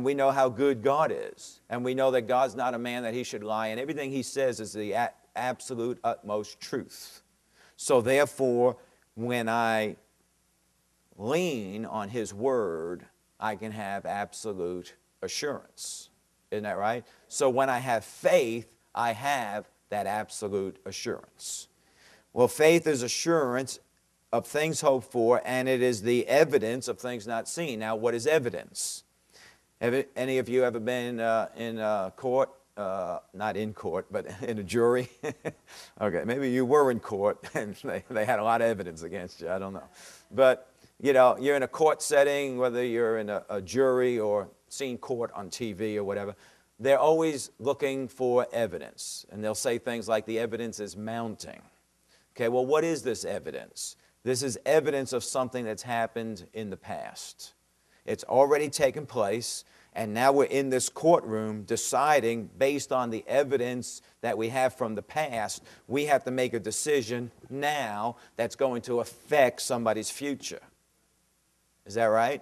We know how good God is. And we know that God's not a man that he should lie. And everything he says is the absolute utmost truth. So therefore, when I lean on his word, I can have absolute assurance. Isn't that right? So when I have faith, I have that absolute assurance. Well, faith is assurance of things hoped for, and it is the evidence of things not seen. Now, what is evidence? Have any of you ever been in court? Not in court, but in a jury? Okay, maybe you were in court and they had a lot of evidence against you. I don't know. But, you know, you're in a court setting, whether you're in a jury or seen court on TV or whatever, they're always looking for evidence. And they'll say things like, the evidence is mounting. Okay, well, what is this evidence? This is evidence of something that's happened in the past. It's already taken place, and now we're in this courtroom deciding, based on the evidence that we have from the past, we have to make a decision now that's going to affect somebody's future. Is that right?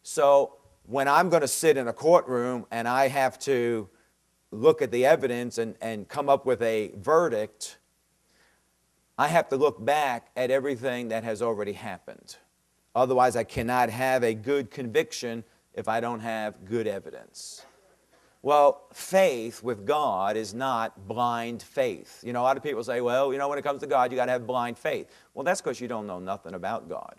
So when I'm going to sit in a courtroom and I have to look at the evidence and come up with a verdict, I have to look back at everything that has already happened. Otherwise, I cannot have a good conviction if I don't have good evidence. Well, faith with God is not blind faith. You know, a lot of people say, well, you know, when it comes to God, you got to have blind faith. Well, that's because you don't know nothing about God.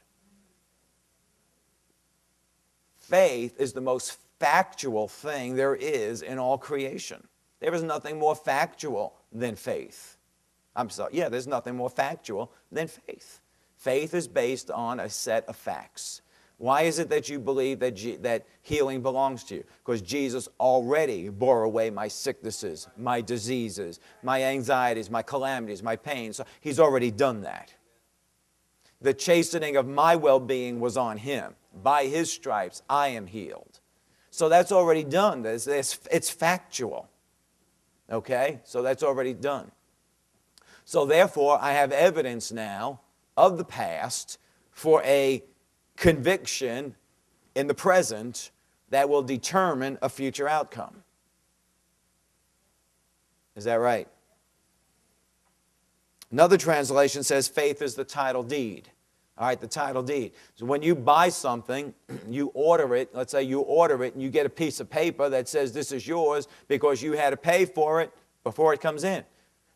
Faith is the most factual thing there is in all creation. There is nothing more factual than faith. I'm sorry, yeah, there's nothing more factual than faith. Faith is based on a set of facts. Why is it that you believe that healing belongs to you? Because Jesus already bore away my sicknesses, my diseases, my anxieties, my calamities, my pain. So he's already done that. The chastening of my well-being was on him. By his stripes, I am healed. So that's already done. It's factual. Okay? So that's already done. So therefore, I have evidence now of the past for a conviction in the present that will determine a future outcome. Is that right? Another translation says faith is the title deed. All right, the title deed. So when you buy something, you order it. Let's say you order it and you get a piece of paper that says this is yours because you had to pay for it before it comes in.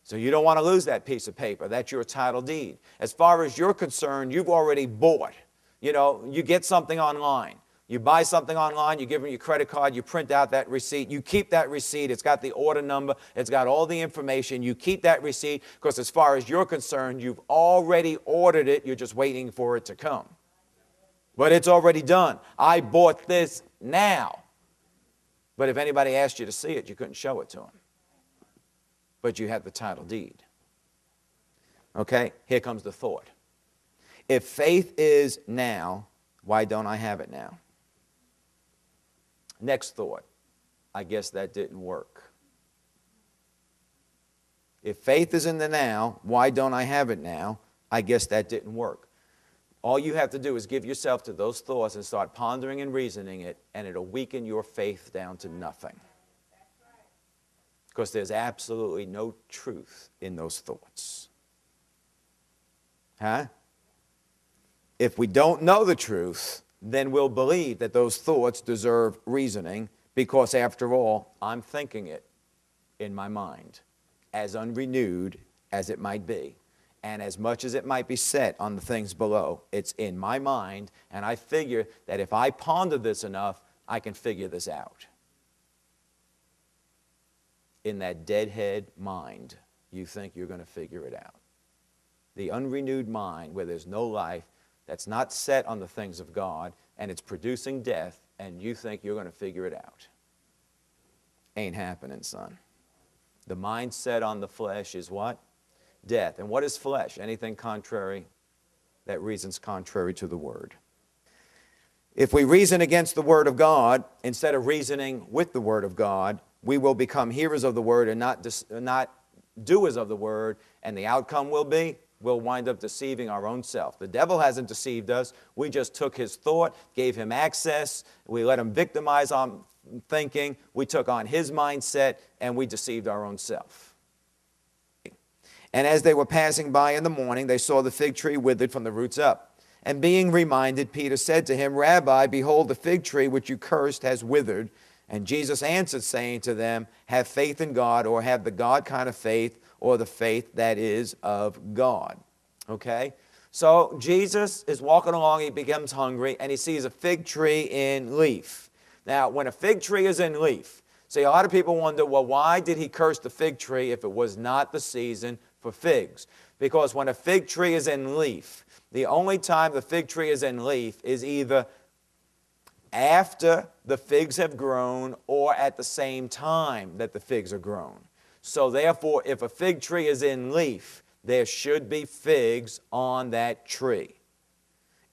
So you don't want to lose that piece of paper. That's your title deed. As far as you're concerned, you've already bought. You know, you get something online. You buy something online, you give them your credit card, you print out that receipt. You keep that receipt. It's got the order number. It's got all the information. You keep that receipt because as far as you're concerned, you've already ordered it. You're just waiting for it to come. But it's already done. I bought this now. But if anybody asked you to see it, you couldn't show it to them. But you had the title deed. Okay, here comes the thought. If faith is now, why don't I have it now? Next thought, I guess that didn't work. If faith is in the now, why don't I have it now? I guess that didn't work. All you have to do is give yourself to those thoughts and start pondering and reasoning it, and it'll weaken your faith down to nothing. Because there's absolutely no truth in those thoughts. Huh? If we don't know the truth, then we'll believe that those thoughts deserve reasoning because, after all, I'm thinking it in my mind, as unrenewed as it might be. And as much as it might be set on the things below, it's in my mind, and I figure that if I ponder this enough, I can figure this out. In that deadhead mind, you think you're going to figure it out. The unrenewed mind, where there's no life, that's not set on the things of God, and it's producing death, and you think you're going to figure it out. Ain't happening, son. The mind set on the flesh is what? Death. And what is flesh? Anything contrary that reasons contrary to the Word. If we reason against the Word of God, instead of reasoning with the Word of God, we will become hearers of the Word and not doers of the Word, and the outcome will be we'll wind up deceiving our own self. The devil hasn't deceived us. We just took his thought, gave him access. We let him victimize our thinking. We took on his mindset, and we deceived our own self. And as they were passing by in the morning, they saw the fig tree withered from the roots up. And being reminded, Peter said to him, Rabbi, behold, the fig tree which you cursed has withered. And Jesus answered, saying to them, have faith in God, or have the God kind of faith, or the faith that is of God. Okay? So Jesus is walking along, he becomes hungry, and he sees a fig tree in leaf. Now, when a fig tree is in leaf, see, a lot of people wonder, well, why did he curse the fig tree if it was not the season for figs? Because when a fig tree is in leaf, the only time the fig tree is in leaf is either after the figs have grown or at the same time that the figs are grown. So therefore, if a fig tree is in leaf, there should be figs on that tree.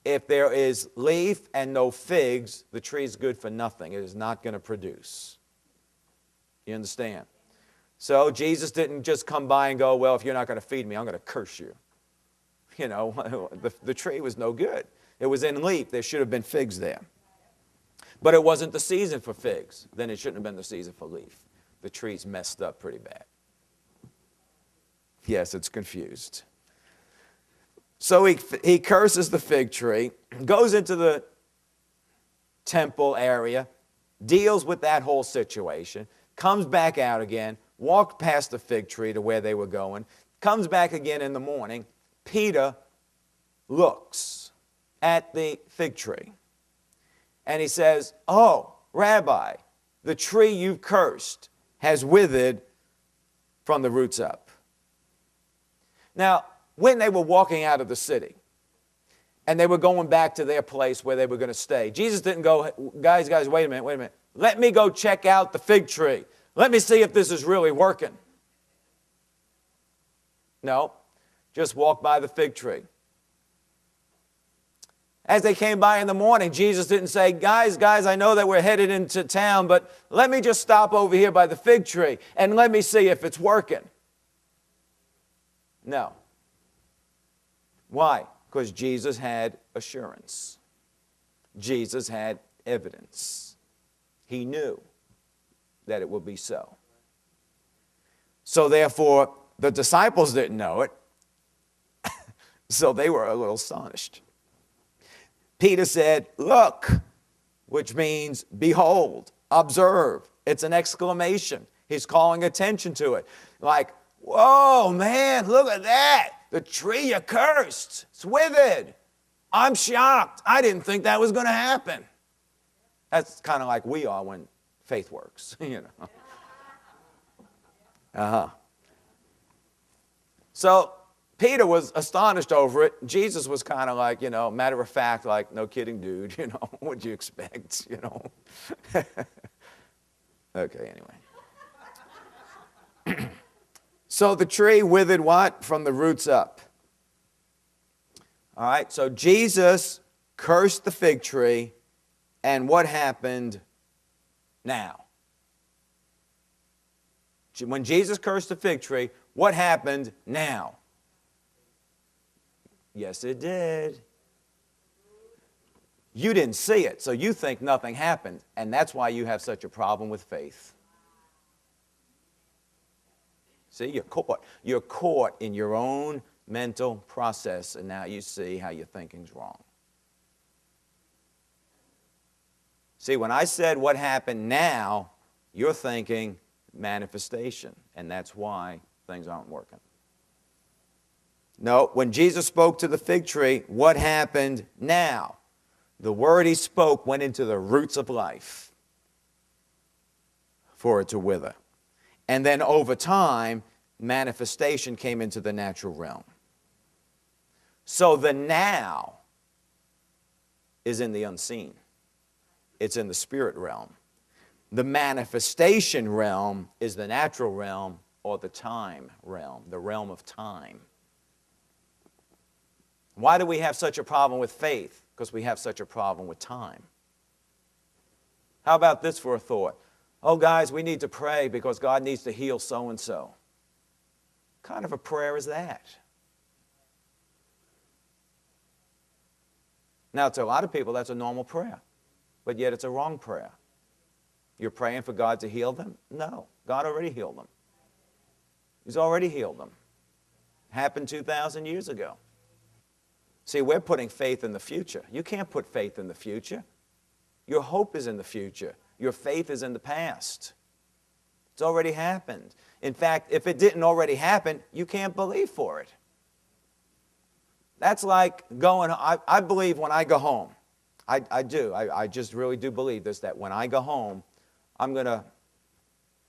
If there is leaf and no figs, the tree is good for nothing. It is not going to produce. You understand? So Jesus didn't just come by and go, well, if you're not going to feed me, I'm going to curse you. You know, the tree was no good. It was in leaf. There should have been figs there. But it wasn't the season for figs. Then it shouldn't have been the season for leaf. The tree's messed up pretty bad. Yes, it's confused. So he curses the fig tree, goes into the temple area, deals with that whole situation, comes back out again, walked past the fig tree to where they were going, comes back again in the morning. Peter looks at the fig tree. And he says, oh, Rabbi, the tree you've cursed has withered from the roots up. Now, when they were walking out of the city and they were going back to their place where they were going to stay, Jesus didn't go, guys, wait a minute. Let me go check out the fig tree. Let me see if this is really working. No, just walk by the fig tree. As they came by in the morning, Jesus didn't say, guys, I know that we're headed into town, but let me just stop over here by the fig tree and let me see if it's working. No. Why? Because Jesus had assurance. Jesus had evidence. He knew that it would be so. So therefore, the disciples didn't know it, so they were a little astonished. Peter said, look, which means behold, observe. It's an exclamation. He's calling attention to it. Like, whoa, man, look at that. The tree you cursed, it's withered. I'm shocked. I didn't think that was going to happen. That's kind of like we are when faith works, you know. So Peter was astonished over it. Jesus was kind of like, matter of fact, like, no kidding, dude, what'd you expect, Okay, anyway. So the tree withered what? From the roots up. All right, so Jesus cursed the fig tree, and what happened now? When Jesus cursed the fig tree, what happened now? Yes, it did. You didn't see it, so you think nothing happened, and that's why you have such a problem with faith. See, you're caught. You're caught in your own mental process, and now you see how your thinking's wrong. See, when I said what happened now, you're thinking manifestation, and that's why things aren't working. No, when Jesus spoke to the fig tree, what happened now? The word he spoke went into the roots of life for it to wither. And then over time, manifestation came into the natural realm. So the now is in the unseen. It's in the spirit realm. The manifestation realm is the natural realm or the time realm, the realm of time. Why do we have such a problem with faith? Because we have such a problem with time. How about this for a thought? Oh, guys, we need to pray because God needs to heal so-and-so. What kind of a prayer is that? Now, to a lot of people, that's a normal prayer, but yet it's a wrong prayer. You're praying for God to heal them? No, God already healed them. He's already healed them. Happened 2,000 years ago. See, we're putting faith in the future. You can't put faith in the future. Your hope is in the future. Your faith is in the past. It's already happened. In fact, if it didn't already happen, you can't believe for it. That's like going, I believe when I go home, I do, I just really do believe this, that when I go home, I'm going to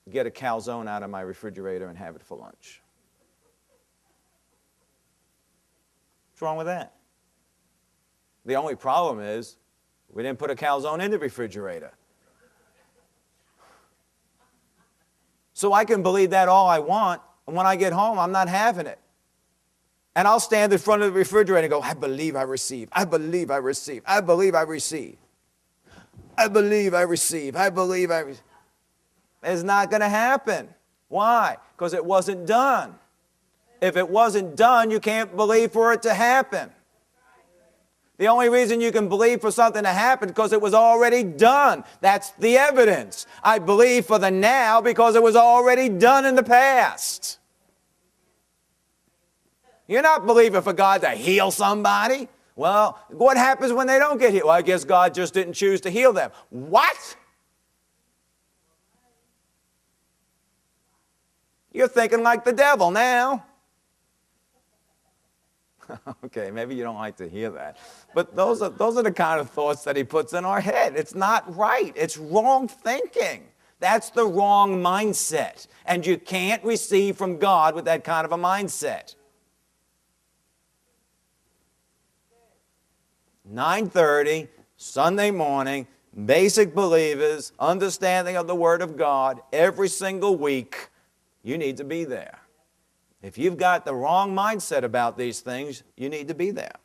get a calzone out of my refrigerator and have it for lunch. What's wrong with that? The only problem is we didn't put a calzone in the refrigerator. So I can believe that all I want, and when I get home, I'm not having it. And I'll stand in front of the refrigerator and go, I believe I receive. I believe I receive. I believe I receive. I believe I receive. I believe I receive. It's not going to happen. Why? Because it wasn't done. If it wasn't done, you can't believe for it to happen. The only reason you can believe for something to happen is because it was already done. That's the evidence. I believe for the now because it was already done in the past. You're not believing for God to heal somebody. Well, what happens when they don't get healed? Well, I guess God just didn't choose to heal them. What? You're thinking like the devil now. Okay, maybe you don't like to hear that. But those are the kind of thoughts that he puts in our head. It's not right. It's wrong thinking. That's the wrong mindset. And you can't receive from God with that kind of a mindset. 9:30, Sunday morning, basic believers, understanding of the Word of God, every single week, you need to be there. If you've got the wrong mindset about these things, you need to be there.